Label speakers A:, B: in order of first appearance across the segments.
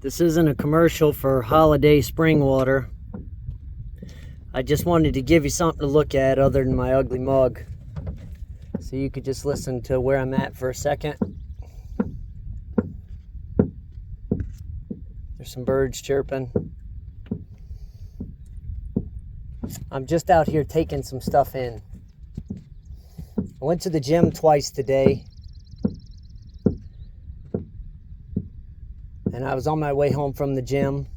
A: This isn't a commercial for Holiday Spring Water. I just wanted to give you something to look at other than my ugly mug. So you could just listen to where I'm at for a second. There's some birds chirping. I'm just out here taking some stuff in. I went to the gym twice today. And I was on my way home from the gym.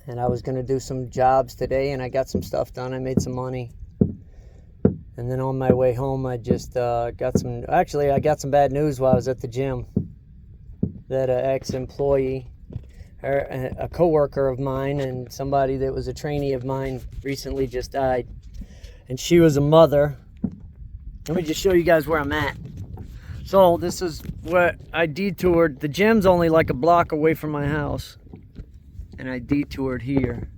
A: And I was going to do some jobs today, and I got some stuff done. I made some money. And then on my way home, I just got some bad news while I was at the gym. That an ex-employee, or a coworker of mine, and somebody that was a trainee of mine recently just died. And she was a mother. Let me just show you guys where I'm at. So this is where I detoured. The gym's only like a block away from my house. And I detoured here.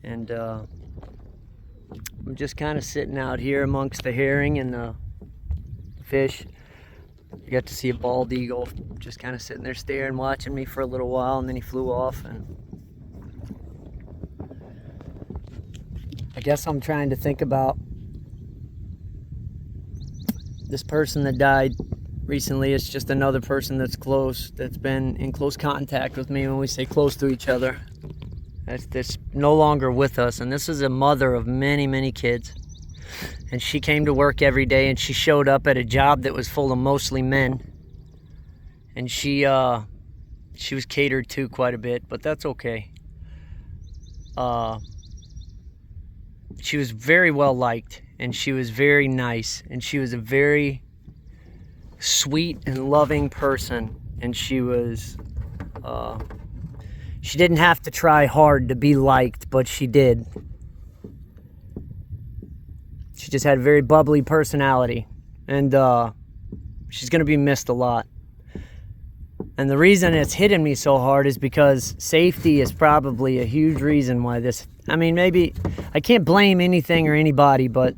A: And I'm just kind of sitting out here amongst the herring and the fish. I got to see a bald eagle just kind of sitting there staring, watching me for a little while, and then he flew off. And I guess I'm trying to think about this person that died recently. It's just another person that's close, that's been in close contact with me. When we say close to each other, that's no longer with us. And this is a mother of many, many kids. And she came to work every day, and she showed up at a job that was full of mostly men. And she was catered to quite a bit, but that's okay. She was very well liked, and she was very nice, and she was a very sweet and loving person. And she was she didn't have to try hard to be liked, but she did. She just had a very bubbly personality, and she's gonna be missed a lot. And the reason it's hitting me so hard is because safety is probably a huge reason why this, I mean, maybe I can't blame anything or anybody, but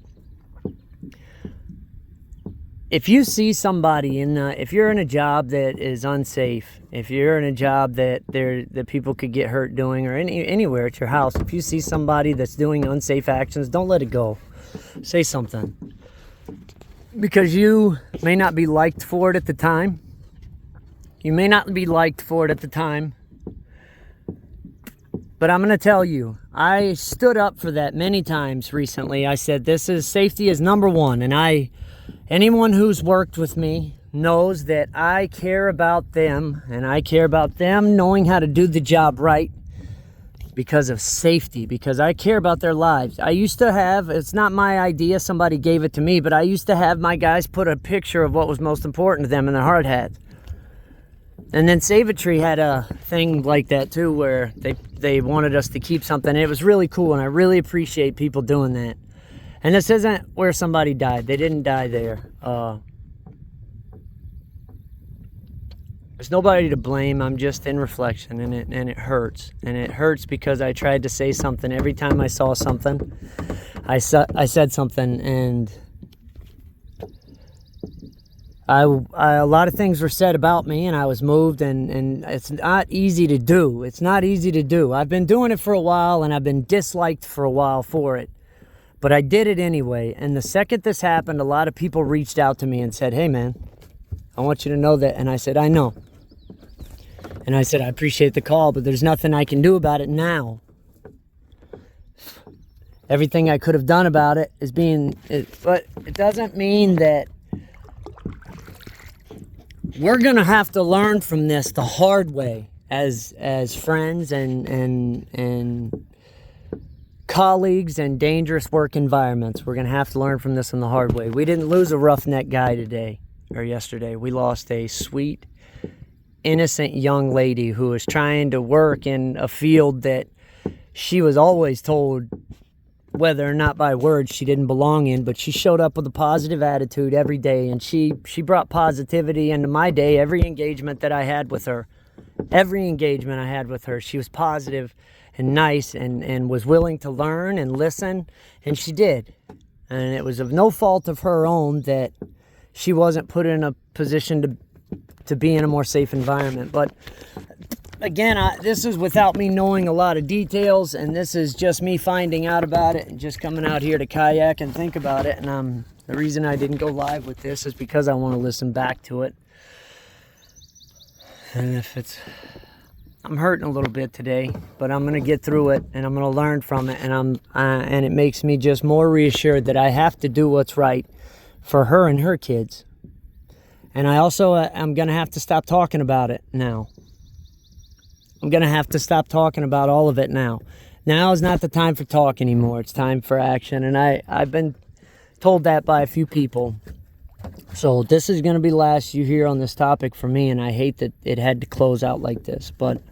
A: if you see somebody if you're in a job that is unsafe, if you're in a job that people could get hurt doing, or anywhere at your house, if you see somebody that's doing unsafe actions, don't let it go. Say something. Because you may not be liked for it at the time. You may not be liked for it at the time. But I'm going to tell you, I stood up for that many times recently. I said, safety is number one. And anyone who's worked with me knows that I care about them, and I care about them knowing how to do the job right because of safety, because I care about their lives. I used to have, it's not my idea, somebody gave it to me, but I used to have my guys put a picture of what was most important to them in their hard hats. And then Save-A-Tree had a thing like that too, where they wanted us to keep something. And it was really cool, and I really appreciate people doing that. And this isn't where somebody died. They didn't die there. There's nobody to blame. I'm just in reflection, and it hurts. And it hurts because I tried to say something. Every time I saw something, I said something, and a lot of things were said about me, and I was moved, and it's not easy to do. It's not easy to do. I've been doing it for a while, and I've been disliked for a while for it. But I did it anyway. And the second this happened, a lot of people reached out to me and said, "Hey, man, I want you to know that." And I said, "I know." And I said, "I appreciate the call, but there's nothing I can do about it now. Everything I could have done about it is but it doesn't mean that we're going to have to learn from this the hard way as friends and colleagues and dangerous work environments. We're going to have to learn from this in the hard way. We didn't lose a roughneck guy today or yesterday. We lost a sweet, innocent young lady who was trying to work in a field that she was always told, whether or not by words, she didn't belong in. But she showed up with a positive attitude every day, and she brought positivity into my day. Every engagement I had with her, she was positive and nice, and was willing to learn and listen, and she did. And it was of no fault of her own that she wasn't put in a position to be in a more safe environment. But again, this is without me knowing a lot of details, and this is just me finding out about it and just coming out here to kayak and think about it. And the reason I didn't go live with this is because I want to listen back to it. And I'm hurting a little bit today, but I'm gonna get through it, and I'm gonna learn from it, and it makes me just more reassured that I have to do what's right for her and her kids. And I also I'm gonna have to stop talking about it now. I'm gonna have to stop talking about all of it now. Now is not the time for talk anymore. It's time for action, and I've been told that by a few people. So this is going to be the last you hear on this topic from me, and I hate that it had to close out like this. But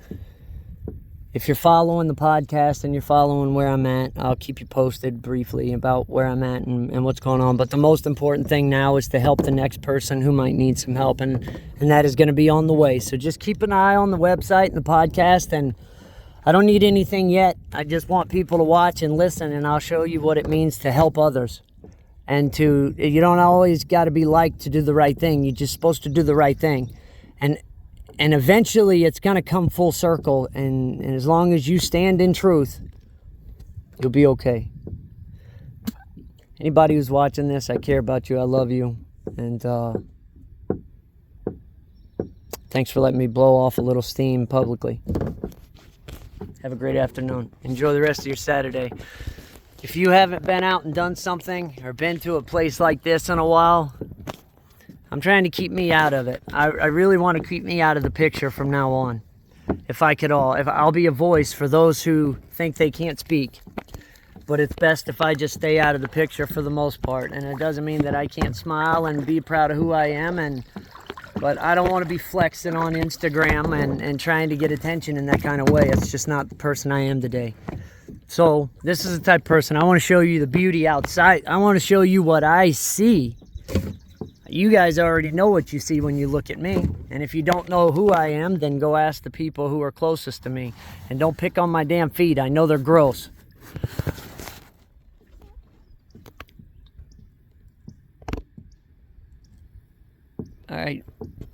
A: if you're following the podcast and you're following where I'm at, I'll keep you posted briefly about where I'm at and what's going on. But the most important thing now is to help the next person who might need some help, and that is going to be on the way. So just keep an eye on the website and the podcast, and I don't need anything yet. I just want people to watch and listen, and I'll show you what it means to help others. And you don't always got to be liked to do the right thing. You're just supposed to do the right thing. And eventually it's going to come full circle. And as long as you stand in truth, you'll be okay. Anybody who's watching this, I care about you. I love you. And thanks for letting me blow off a little steam publicly. Have a great afternoon. Enjoy the rest of your Saturday. If you haven't been out and done something or been to a place like this in a while, I'm trying to keep me out of it. I really want to keep me out of the picture from now on. If I'll be a voice for those who think they can't speak. But it's best if I just stay out of the picture for the most part. And it doesn't mean that I can't smile and be proud of who I am. But I don't want to be flexing on Instagram and trying to get attention in that kind of way. It's just not the person I am today. So this is the type of person, I want to show you the beauty outside. I want to show you what I see. You guys already know what you see when you look at me. And if you don't know who I am, then go ask the people who are closest to me. And don't pick on my damn feet. I know they're gross. All right.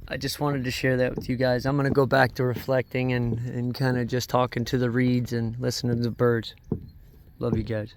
A: I just wanted to share that with you guys. I'm going to go back to reflecting and kind of just talking to the reeds and listening to the birds. Love you guys.